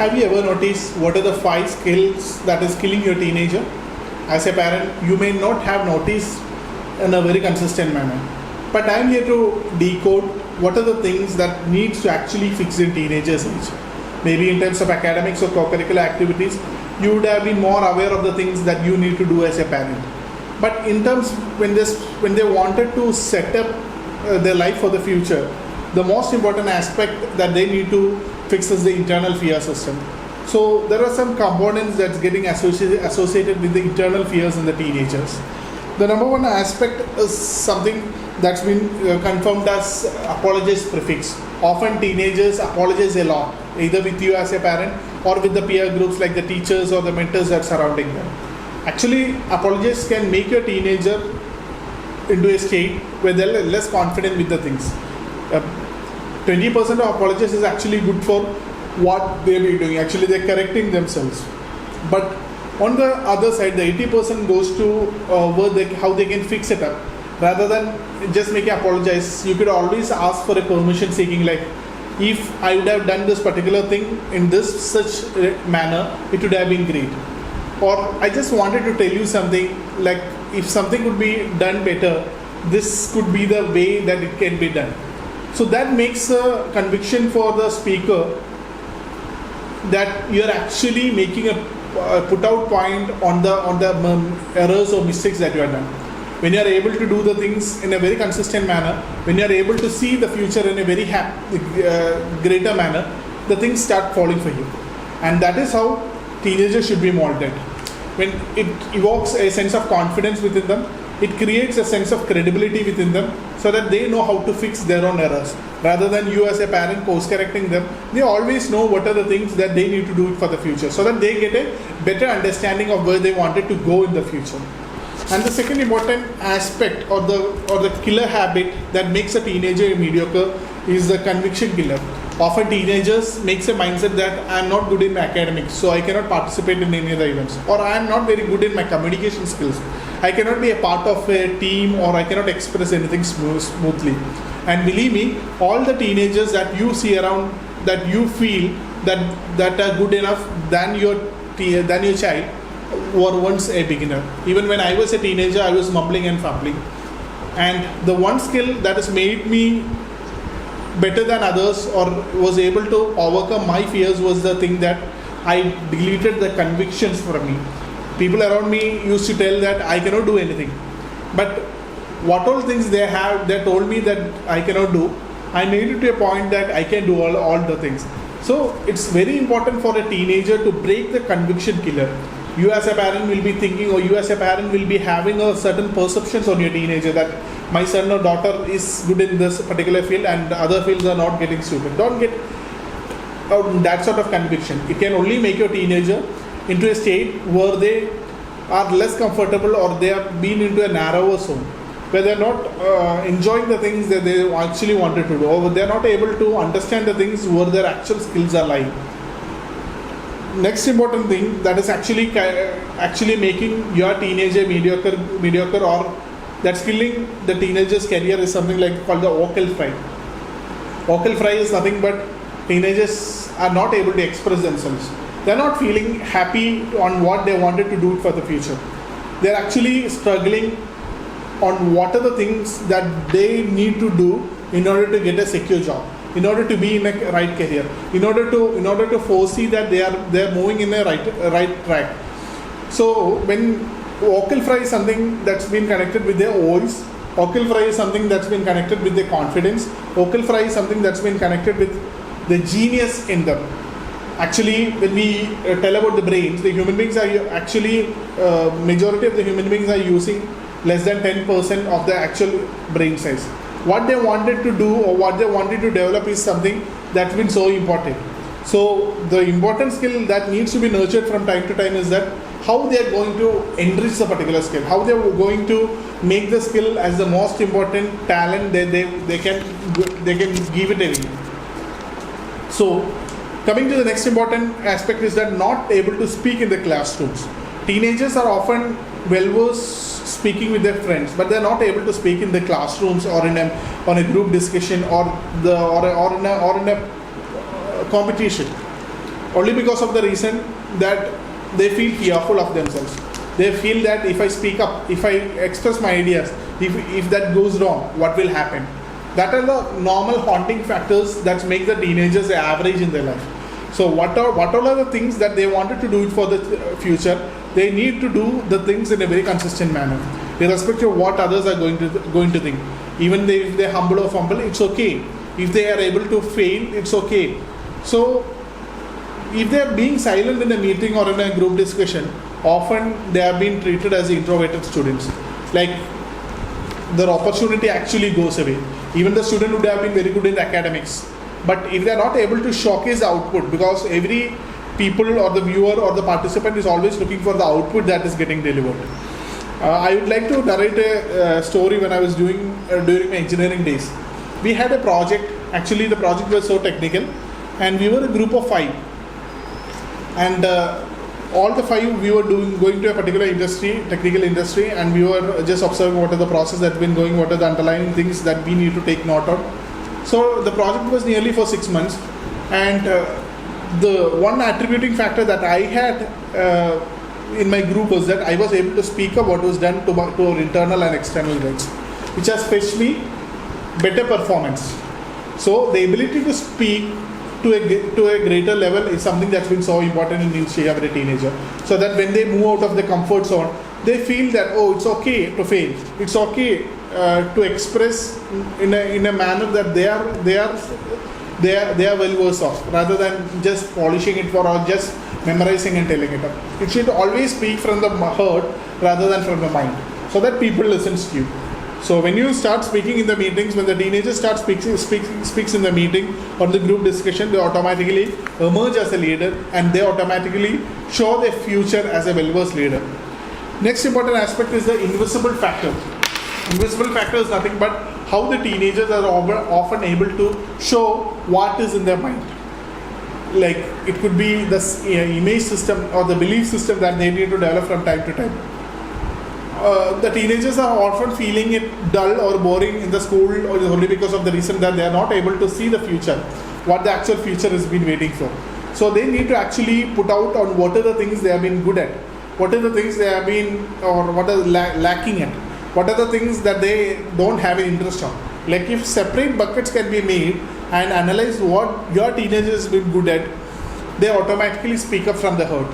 have you ever noticed what are the 5 skills that is killing your teenager? As a parent, you may not have noticed in a very consistent manner. But I am here to decode what are the things that needs to actually fix in teenagers' age. Maybe in terms of academics or co-curricular activities, you would have been more aware of the things that you need to do as a parent. But in terms, when they wanted to set up their life for the future, the most important aspect that they need to fix is the internal fear system. So there are some components that's getting associated with the internal fears in the teenagers. The number one aspect is something that's been confirmed as apology prefix. Often teenagers apologize a lot, either with you as a parent or with the peer groups like the teachers or the mentors that are surrounding them. Actually, apologies can make your teenager into a state where they're less confident with the things. 20% of apologies is actually good for what they'll be doing. Actually, they're correcting themselves. But on the other side, the 80% goes to how they can fix it up. Rather than just make apologize, you could always ask for a permission seeking, like, if I would have done this particular thing in this such manner, it would have been great. Or I just wanted to tell you something, like if something could be done better, this could be the way that it can be done. So that makes a conviction for the speaker that you're actually making a put out point on the errors or mistakes that you have done. When you are able to do the things in a very consistent manner, when you are able to see the future in a very greater manner, the things start falling for you. And that is how teenagers should be molded. When it evokes a sense of confidence within them, it creates a sense of credibility within them so that they know how to fix their own errors. Rather than you as a parent course correcting them, they always know what are the things that they need to do for the future so that they get a better understanding of where they wanted to go in the future. And the second important aspect or the killer habit that makes a teenager mediocre is the conviction killer. Often teenagers makes a mindset that I am not good in my academics, so I cannot participate in any of the events, or I am not very good in my communication skills. I cannot be a part of a team, or I cannot express anything smoothly. And believe me, all the teenagers that you see around that you feel that are good enough than your child were once a beginner. Even when I was a teenager, I was mumbling and fumbling. And the one skill that has made me better than others or was able to overcome my fears was the thing that I deleted the convictions from me. People around me used to tell that I cannot do anything. But what all things they told me that I cannot do, I made it to a point that I can do all the things. So it's very important for a teenager to break the conviction killer. You as a parent will be thinking, or you as a parent will be having a certain perceptions on your teenager that my son or daughter is good in this particular field and other fields are not getting suited. Don't get that sort of conviction. It can only make your teenager into a state where they are less comfortable or they have been into a narrower zone where they're not enjoying the things that they actually wanted to do, or they're not able to understand the things where their actual skills are lying. Next important thing that is actually making your teenager mediocre or that's killing the teenager's career is something like called the vocal fry. Vocal fry is nothing but teenagers are not able to express themselves. They're not feeling happy on what they wanted to do for the future. They're actually struggling on what are the things that they need to do in order to get a secure job, in order to be in a right career, in order to foresee that they're moving in a right track. So when vocal fry is something that's been connected with their voice, vocal fry is something that's been connected with their confidence, vocal fry is something that's been connected with the genius in them. Actually, when we tell about the brains, the human beings are actually majority of the human beings are using less than 10% of the actual brain size. What they wanted to do or what they wanted to develop is something that's been so important. So the important skill that needs to be nurtured from time to time is that how they are going to enrich the particular skill, how they are going to make the skill as the most important talent that they can give it away. So coming to the next important aspect is that not able to speak in the classrooms. Teenagers are often well-versed speaking with their friends, but they're not able to speak in the classrooms or on a group discussion or in a competition. only because of the reason that they feel fearful of themselves. They feel that if I speak up, if I express my ideas, if that goes wrong, what will happen? That are the normal haunting factors that make the teenagers average in their life. So what all are the things that they wanted to do for the future? They need to do the things in a very consistent manner, irrespective of what others are going to think. Even if they humble or fumble, it's okay. If they are able to fail, it's okay. So if they are being silent in a meeting or in a group discussion, often they are being treated as introverted students. Like their opportunity actually goes away. Even the student would have been very good in academics, but if they are not able to showcase the output, because every people or the viewer or the participant is always looking for the output that is getting delivered. I would like to narrate a story when I was doing during my engineering days. We had a project. Actually, the project was so technical, and we were a group of 5. And all the 5 we were going to a particular industry, technical industry, and we were just observing what are the process that's been going, what are the underlying things that we need to take note of. So the project was nearly for 6 months, and the one attributing factor that I had in my group was that I was able to speak up what was done to our internal and external guides, which has fetched me better performance. So the ability to speak to a greater level is something that's been so important in every teenager, so that when they move out of the comfort zone, they feel that, oh, it's okay to fail, it's okay to express in a manner that they are well versed of, rather than just polishing it for or just memorizing and telling it up. It should always speak from the heart rather than from the mind, so that people listen to you. So when you start speaking in the meetings, when the teenagers start speaks in the meeting or the group discussion, they automatically emerge as a leader, and they automatically show their future as a well-versed leader. Next important aspect is the invisible factor. Invisible factor is nothing but how the teenagers are often able to show what is in their mind. Like it could be the image system or the belief system that they need to develop from time to time. The teenagers are often feeling it dull or boring in the school, or only because of the reason that they are not able to see the future, what the actual future has been waiting for. So they need to actually put out on what are the things they have been good at, what are the things they have been, or what are lacking at, what are the things that they don't have an interest on. Like if separate buckets can be made and analyze what your teenagers have been good at, they automatically speak up from the heart.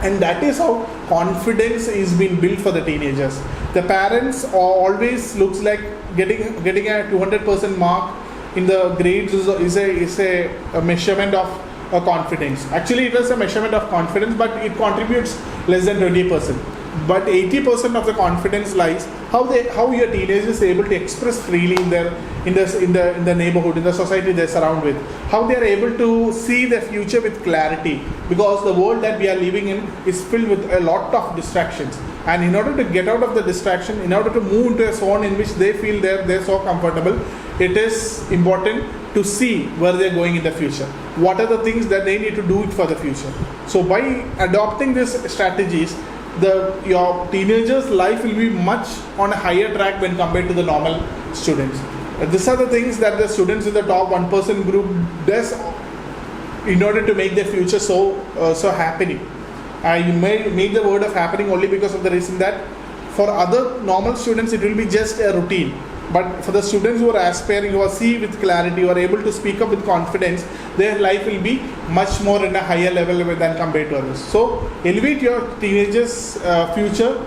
And that is how confidence is being built for the teenagers. The parents always looks like getting a 200% mark in the grades is a measurement of confidence. Actually, it is a measurement of confidence, but it contributes less than 20%. But 80% of the confidence lies how your teenagers is able to express freely in the neighborhood, in the society they surround with, how they are able to see the future with clarity, because the world that we are living in is filled with a lot of distractions, and in order to get out of the distraction, in order to move into a zone in which they feel they're so comfortable, it is important to see where they're going in the future, what are the things that they need to do it for the future. So by adopting these strategies, your teenagers' life will be much on a higher track when compared to the normal students. These are the things that the students in the top 1% group does in order to make their future so happening. I make the word of happening only because of the reason that for other normal students it will be just a routine. But for the students who are aspiring, who are see with clarity, who are able to speak up with confidence, their life will be much more in a higher level than compared to others. So elevate your teenagers' future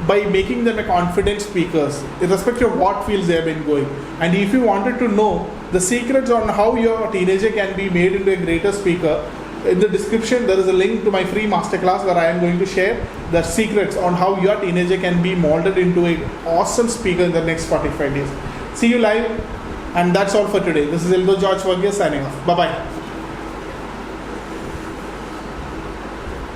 by making them a confident speakers, irrespective of what fields they have been going. And if you wanted to know the secrets on how your teenager can be made into a greater speaker, in the description there is a link to my free masterclass where I am going to share the secrets on how your teenager can be molded into an awesome speaker in the next 45 days. See you live, and that's all for today. This is Eldo George Varghese signing off. Bye-bye.